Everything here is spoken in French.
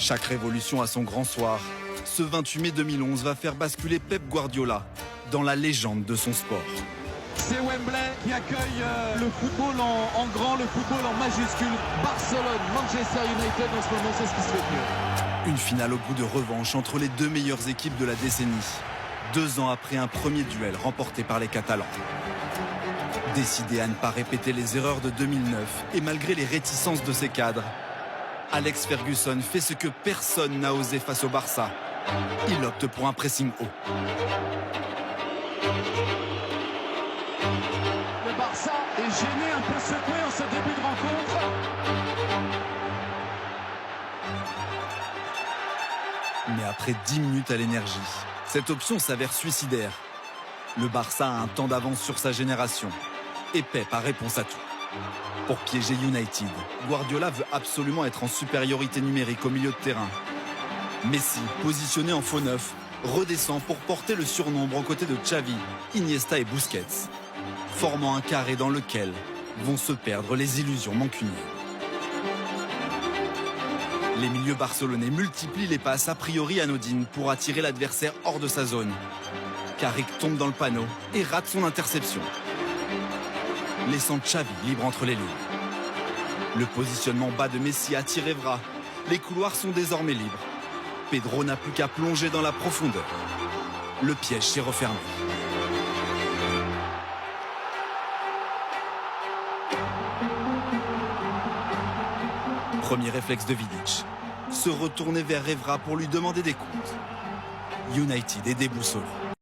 Chaque révolution a son grand soir. Ce 28 mai 2011 va faire basculer Pep Guardiola dans la légende de son sport. C'est Wembley qui accueille le football en grand, le football en majuscule. Barcelone, Manchester United en ce moment, c'est ce qui se fait de mieux. Une finale au goût de revanche entre les deux meilleures équipes de la décennie. 2 ans après un premier duel remporté par les Catalans. Décidé à ne pas répéter les erreurs de 2009 et malgré les réticences de ses cadres, Alex Ferguson fait ce que personne n'a osé face au Barça. Il opte pour un pressing haut. Le Barça est gêné, un peu secoué en ce début de rencontre. Mais après 10 minutes à l'énergie, cette option s'avère suicidaire. Le Barça a un temps d'avance sur sa génération. Et Pep a réponse à tout. Pour piéger United, Guardiola veut absolument être en supériorité numérique au milieu de terrain. Messi, positionné en faux neuf, redescend pour porter le surnombre aux côtés de Xavi, Iniesta et Busquets, formant un carré dans lequel vont se perdre les illusions mancuniennes. Les milieux barcelonais multiplient les passes a priori anodines pour attirer l'adversaire hors de sa zone. Carrick tombe dans le panneau et rate son interception, laissant Xavi libre entre les lignes. Le positionnement bas de Messi attire Evra. Les couloirs sont désormais libres. Pedro n'a plus qu'à plonger dans la profondeur. Le piège s'est refermé. Premier réflexe de Vidic, se retourner vers Evra pour lui demander des comptes. United est déboussolé.